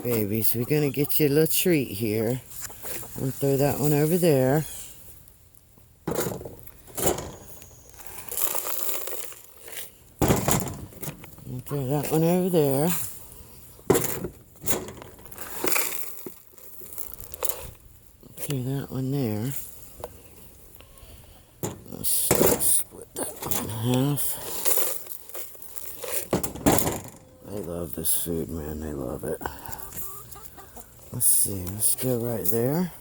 Babies, we're gonna get you a little treat here. I'm gonna throw that one over there. I'm gonna throw that one over there. Throw that one there. Let's split that one in half. They love this food, man. They love it. Let's see. Let's go right there.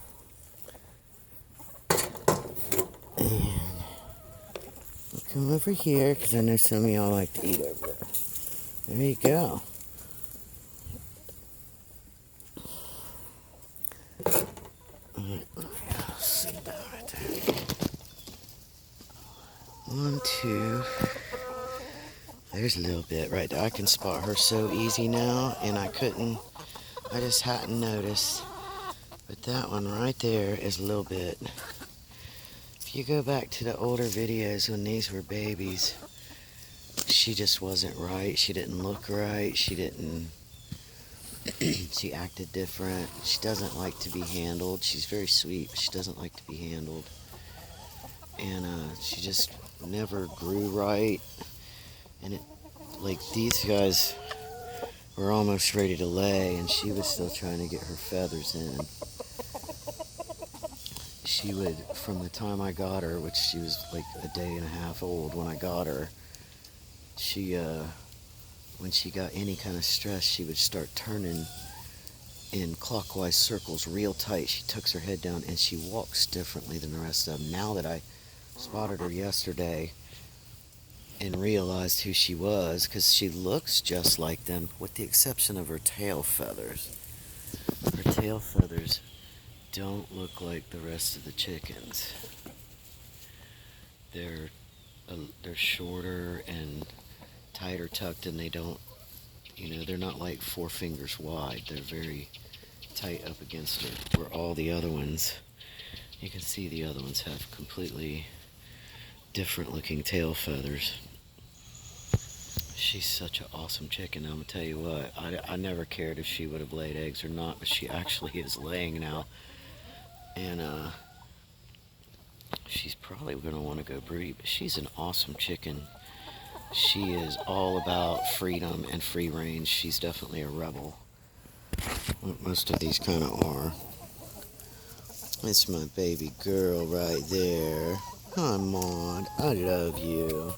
And we'll come over here because I know some of y'all like to eat over there. There you go. Alright, sit down right there. 1, 2. There's a little bit right there. I can spot her so easy now, and I just hadn't noticed. But that one right there is a little bit. If you go back to the older videos when these were babies, she just wasn't right. She didn't look right. She acted different. She doesn't like to be handled. She's very sweet, but she doesn't like to be handled. And she just never grew right. And like these guys were almost ready to lay, and she was still trying to get her feathers in. She would, from the time I got her, which she was like a day and a half old when I got her, when she got any kind of stress, she would start turning in clockwise circles real tight. She tucks her head down and she walks differently than the rest of them. Now that I spotted her yesterday and realized who she was, because she looks just like them with the exception of her tail feathers. Her tail feathers don't look like the rest of the chickens. They're shorter and tighter tucked, and they don't, they're not like 4 fingers wide. They're very tight up against her, where all the other ones, you can see the other ones have completely different looking tail feathers. She's such an awesome chicken. I'm gonna tell you what, I never cared if she would have laid eggs or not, but she actually is laying now. And she's probably gonna want to go breed, but she's an awesome chicken. She is all about freedom and free range. She's definitely a rebel. Most of these kind of are. It's my baby girl right there. Hi, Maud. I love you.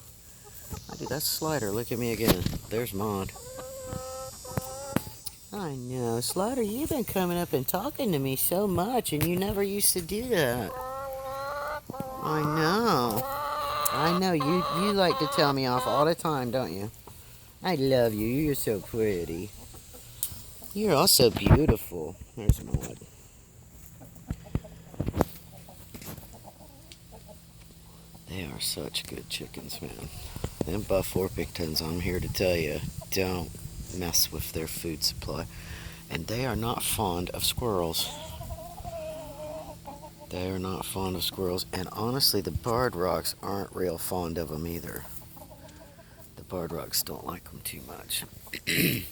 That's Slider. Look at me again. There's Maud. I know. Slider, you've been coming up and talking to me so much, and you never used to do that. I know. I know. You like to tell me off all the time, don't you? I love you. You're so pretty. You're also beautiful. There's Maud. They are such good chickens, man. Them Buff Orpingtons, I'm here to tell you, don't mess with their food supply. And they are not fond of squirrels. They are not fond of squirrels. And honestly, the barred rocks aren't real fond of them either. The barred rocks don't like them too much. The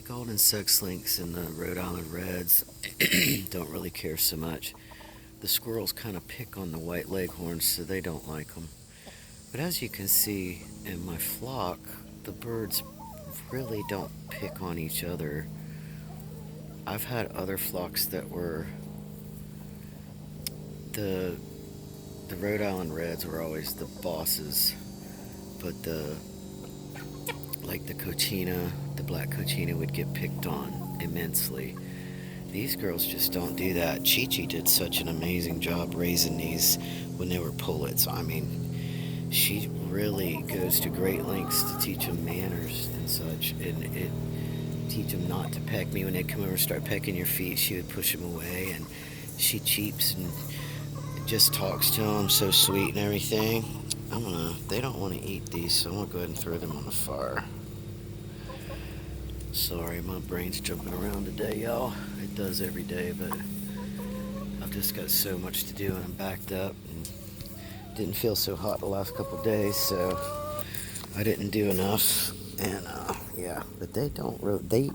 golden sex links and the Rhode Island reds don't really care so much. The squirrels kind of pick on the white leghorns, so they don't like them. But as you can see in my flock, the birds really don't pick on each other. I've had other flocks that were the Rhode Island reds were always the bosses, but the cochina, the black cochina, would get picked on immensely. These girls just don't do that. Chi-Chi did such an amazing job raising these when they were pullets. I mean, she really goes to great lengths to teach them manners and such, and teach them not to peck me. When they come over and start pecking your feet, she would push them away, and she cheeps and just talks to them so sweet and everything. They don't want to eat these, so I'm gonna go ahead and throw them on the fire. Sorry, my brain's jumping around today, y'all. It does every day, but I've just got so much to do and I'm backed up and didn't feel so hot the last couple days, so I didn't do enough. And Yeah, but they don't really.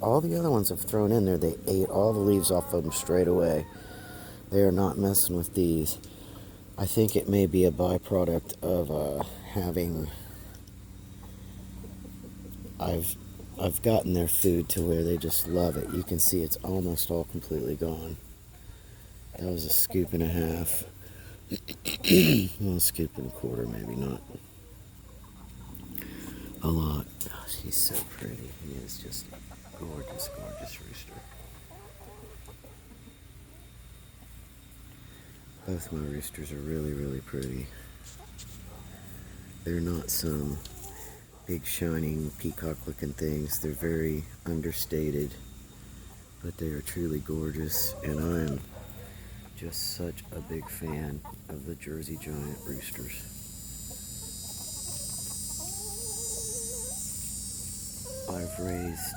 All the other ones I've thrown in there, they ate all the leaves off of them straight away. They are not messing with these. I think it may be a byproduct of having. I've I've gotten their food to where they just love it. You can see it's almost all completely gone. That was a scoop and a half. Well, a scoop and a quarter, maybe not. A lot. Gosh, he's so pretty. He is just a gorgeous, gorgeous rooster. Both my roosters are really, really pretty. They're not some big, shining, peacock-looking things. They're very understated, but they are truly gorgeous, and I am just such a big fan of the Jersey Giant roosters. I've raised,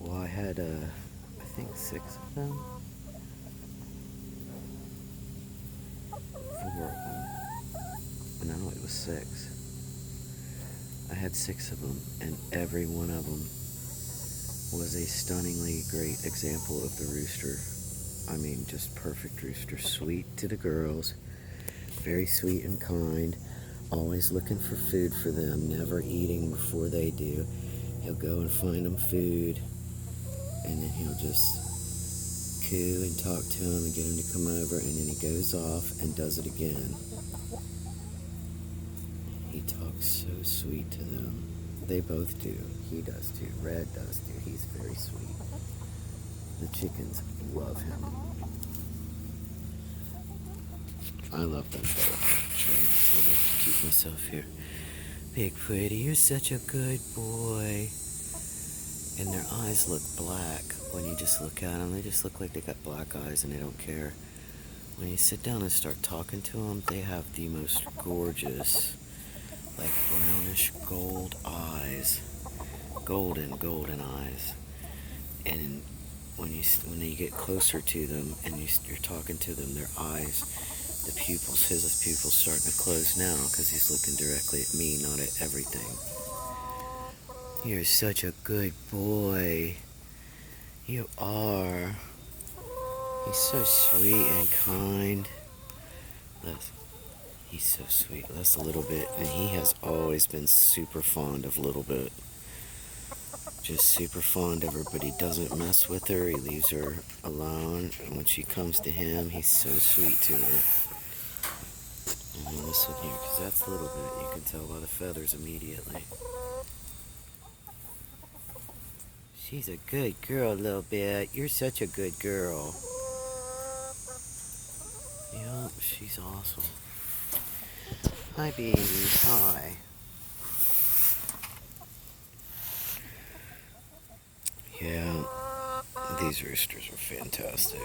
well, I had, I think 6 of them. 4 of them. No, it was 6. I had 6 of them, and every one of them was a stunningly great example of the rooster. I mean, just perfect rooster. Sweet to the girls, very sweet and kind, always looking for food for them, never eating before they do. He'll go and find them food, and then he'll just coo and talk to them and get them to come over, and then he goes off and does it again. He talks so sweet to them. They both do. He does too. Red does too. He's very sweet. The chickens love him. I love them both. Trying to keep myself here. Big Pretty, you're such a good boy. And their eyes look black when you just look at them. They just look like they got black eyes and they don't care. When you sit down and start talking to them, they have the most gorgeous, like brownish gold eyes. Golden eyes. And when you get closer to them and you're talking to them, their eyes, his pupils starting to close now because he's looking directly at me, not at everything. You're such a good boy. You are. He's so sweet and kind. He's so sweet. That's a Little Bit, and he has always been super fond of Little Bit. Just super fond of her, but he doesn't mess with her. He leaves her alone, and when she comes to him, he's so sweet to her. And this one here, because that's Little Bit. You can tell by the feathers immediately. She's a good girl, Little Bit. You're such a good girl. Yup, she's awesome. Hi, baby. Hi. Yeah, these roosters are fantastic.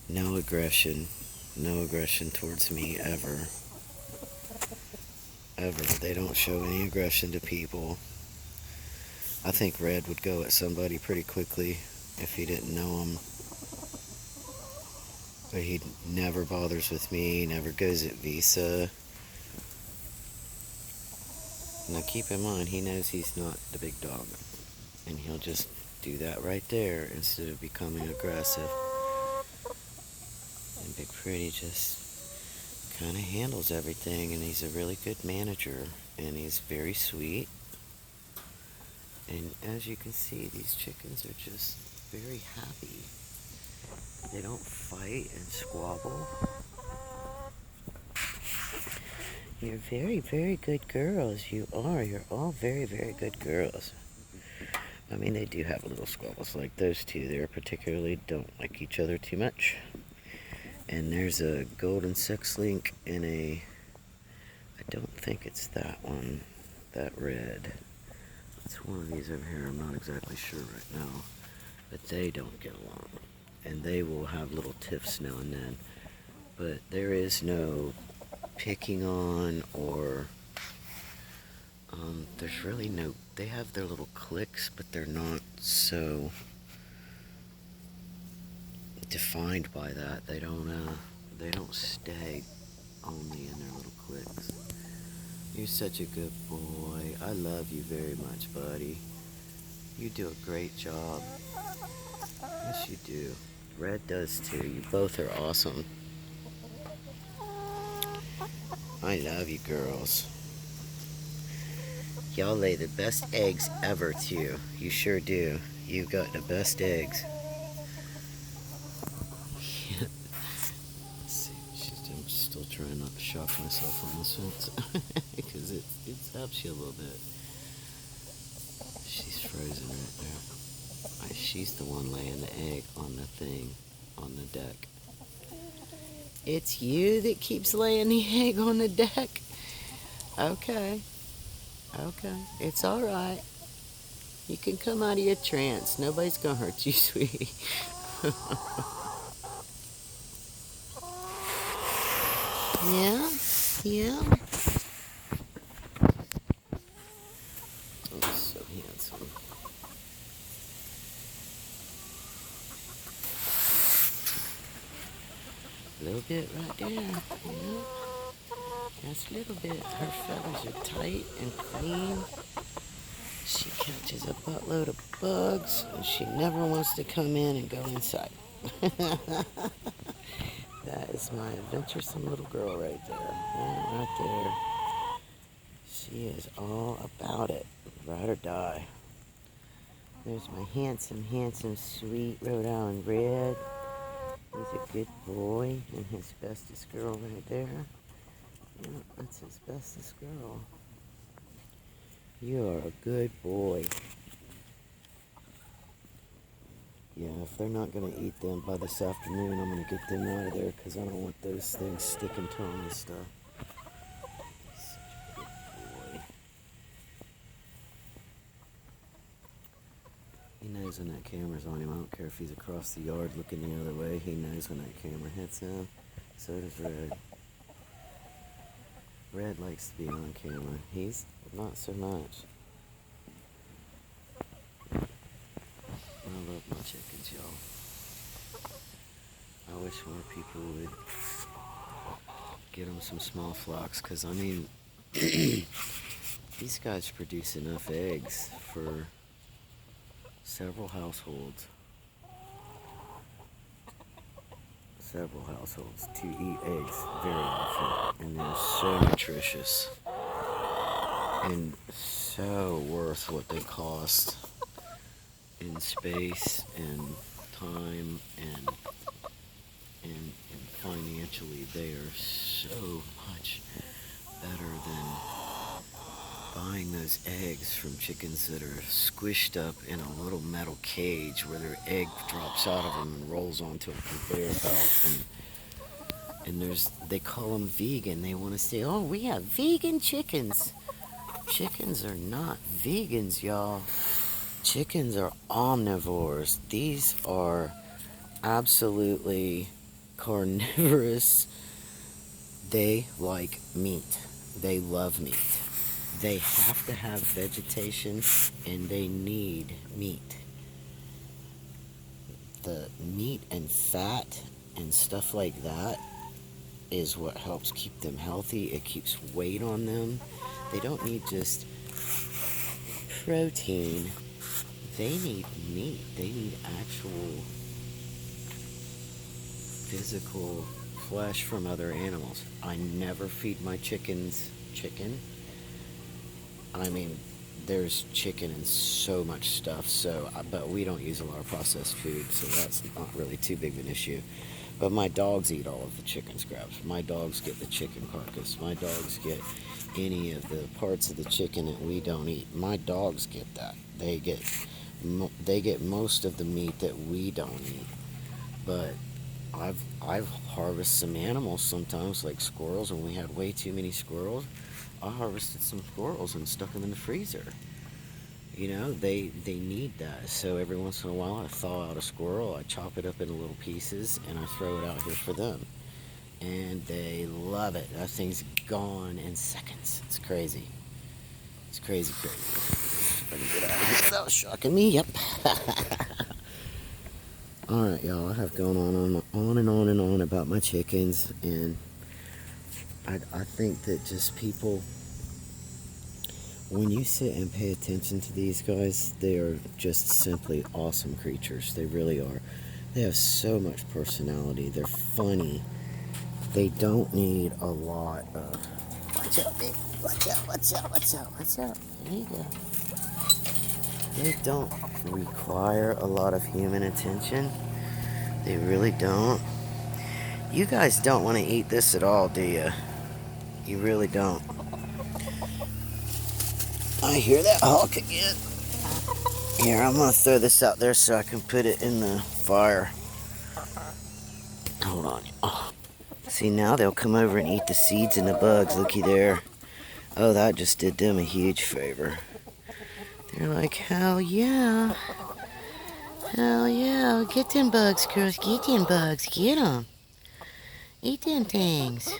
No aggression. No aggression towards me ever. Ever. They don't show any aggression to people. I think Red would go at somebody pretty quickly if he didn't know him. But he never bothers with me, never goes at Visa. Now keep in mind, he knows he's not the big dog. And he'll just do that right there instead of becoming aggressive. And Big Pretty just kind of handles everything, and he's a really good manager, and he's very sweet. And as you can see, these chickens are just very happy. They don't fight and squabble. You're very, very good girls. You are. You're all very, very good girls. I mean, they do have little squabbles like those two. They particularly don't like each other too much. And there's a golden sex link and I don't think it's that one, that red. It's one of these over here. I'm not exactly sure right now. But they don't get along. And they will have little tiffs now and then. But there is no picking on or there's really no, they have their little cliques, but they're not so defined by that. They don't stay only in their little cliques. You're such a good boy. I love you very much, buddy. You do a great job. Yes, you do. Red does too. You both are awesome. I love you girls. Y'all lay the best eggs ever, too. You sure do. You got the best eggs. Let's see. I'm still trying not to shock myself on this fence because it zaps you a little bit. She's frozen right there. She's the one laying the egg on the thing, on the deck. It's you that keeps laying the egg on the deck? Okay. Okay. It's alright. You can come out of your trance. Nobody's gonna hurt you, sweetie. Yeah? Yeah? Oh, so handsome. A little bit right there. Yeah. Just a little bit. Her feathers are tight and clean. She catches a buttload of bugs, and she never wants to come in and go inside. That is my adventuresome little girl right there. Yeah, right there. She is all about it. Ride or die. There's my handsome, sweet Rhode Island Red. He's a good boy, and his bestest girl right there. Yeah, that's his bestest girl. You are a good boy. Yeah, if they're not going to eat them by this afternoon, I'm going to get them out of there because I don't want those things sticking to them and stuff. Such a good boy. He knows when that camera's on him. I don't care if he's across the yard looking the other way. He knows when that camera hits him. So does Red. Red likes to be on camera. He's not so much. I love my chickens, y'all. I wish more people would get them some small flocks, because, I mean, these guys produce enough eggs for several households. To eat eggs very often. And they're so nutritious. And so worth what they cost in space and time and financially. They are so much better than buying those eggs from chickens that are squished up in a little metal cage where their egg drops out of them and rolls onto a conveyor belt. And they call them vegan. They want to say, oh, we have vegan chickens. Chickens are not vegans, y'all. Chickens are omnivores. These are absolutely carnivorous. They like meat. They love meat. They have to have vegetation, and they need meat. The meat and fat and stuff like that is what helps keep them healthy. It keeps weight on them. They don't need just protein. They need meat. They need actual physical flesh from other animals. I never feed my chickens chicken. I mean, there's chicken and so much stuff, but we don't use a lot of processed food, so that's not really too big of an issue. But my dogs eat all of the chicken scraps. My dogs get the chicken carcass. My dogs get any of the parts of the chicken that we don't eat. My dogs get that. They get most of the meat that we don't eat. But I've harvested some animals sometimes, like squirrels. When we had way too many squirrels, I harvested some squirrels and stuck them in the freezer. You know, they need that. So every once in a while, I thaw out a squirrel, I chop it up into little pieces, and I throw it out here for them. And they love it. That thing's gone in seconds. It's crazy. It's crazy. If I can get out of here without shocking me. Yep. Alright, y'all. I have gone on about my chickens, and I think that just people when you sit and pay attention to these guys, they are just simply awesome creatures. They really are. They have so much personality. They're funny. They don't need a lot of. Watch out, baby. Watch out, watch out, watch out, watch out. There you go. They don't require a lot of human attention. They really don't. You guys don't want to eat this at all, do you? You really don't. I hear that hawk again. Here, I'm going to throw this out there so I can put it in the fire. Hold on. Oh. See, now they'll come over and eat the seeds and the bugs. Looky there. Oh, that just did them a huge favor. They're like, hell yeah. Hell yeah. Get them bugs, girls. Get them bugs. Get them. Eat them things.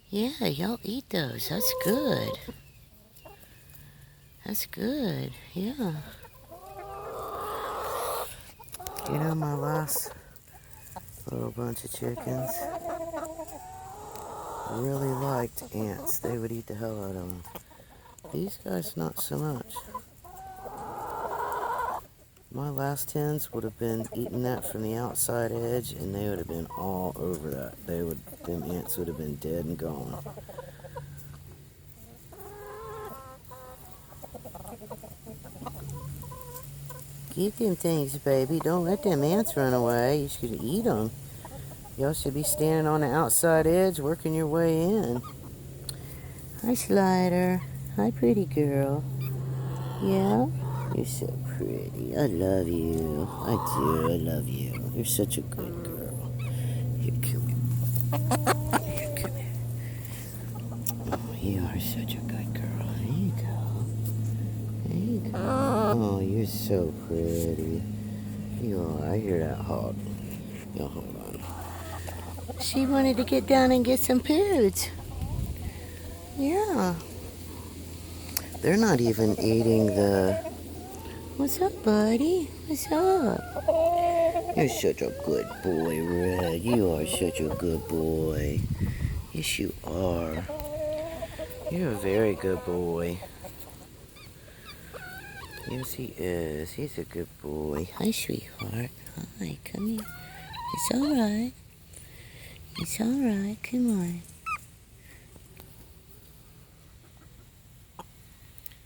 Yeah, y'all eat those. That's good. That's good. Yeah. You know, my last little bunch of chickens really liked ants. They would eat the hell out of them. These guys, not so much. My last hens would have been eating that from the outside edge, and they would have been all over that. Them ants would have been dead and gone. Get them things, baby. Don't let them ants run away. You should eat them. Y'all should be standing on the outside edge, working your way in. Hi, Slider. Hi, pretty girl. Yeah? You're so pretty. I love you. I do. I love you. You're such a good girl. Here, come here. Here, come here. Oh, you are such a good girl. There you go. There you go. Oh, you're so pretty. You are. I hear that hawk. Yo, hold on. She wanted to get down and get some foods. Yeah. They're not even eating the... What's up, buddy? What's up? You're such a good boy, Red. You are such a good boy. Yes, you are. You're a very good boy. Yes, he is. He's a good boy. Hi, sweetheart. Hi, come here. It's all right. It's all right. Come on.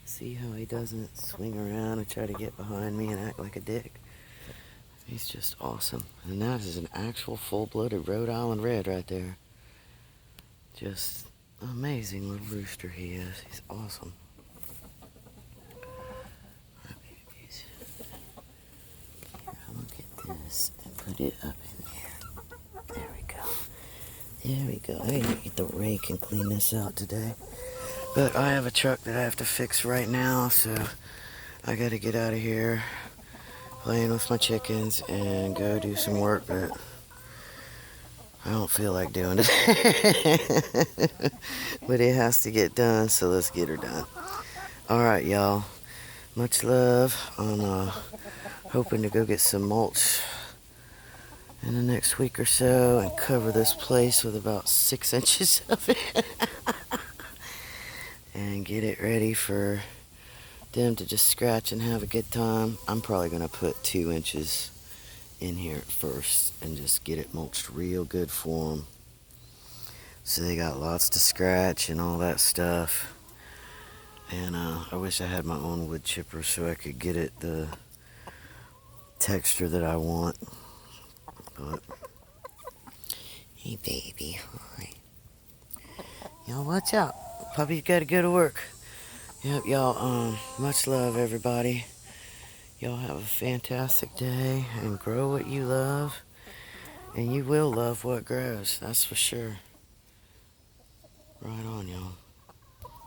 See how he doesn't swing around and try to get behind me and act like a dick? He's just awesome. And that is an actual full-blooded Rhode Island Red right there. Just amazing little rooster he is. He's awesome. My babies. Here, I'm gonna get this and put it up in there. There we go. There we go. I gotta get the rake and clean this out today. But I have a truck that I have to fix right now, so I gotta get out of here playing with my chickens and go do some work, but I don't feel like doing it. But it has to get done, so let's get her done. Alright, y'all. Much love. I'm hoping to go get some mulch in the next week or so and cover this place with about 6 inches of it. And get it ready for them to just scratch and have a good time. I'm probably going to put 2 inches in here at first and just get it mulched real good for them. So they got lots to scratch and all that stuff. And I wish I had my own wood chipper so I could get it the texture that I want. But, hey baby, hi. Y'all watch out. Puppy's got to go to work. Yep, y'all, much love, everybody. Y'all have a fantastic day and grow what you love. And you will love what grows, that's for sure. Right on, y'all.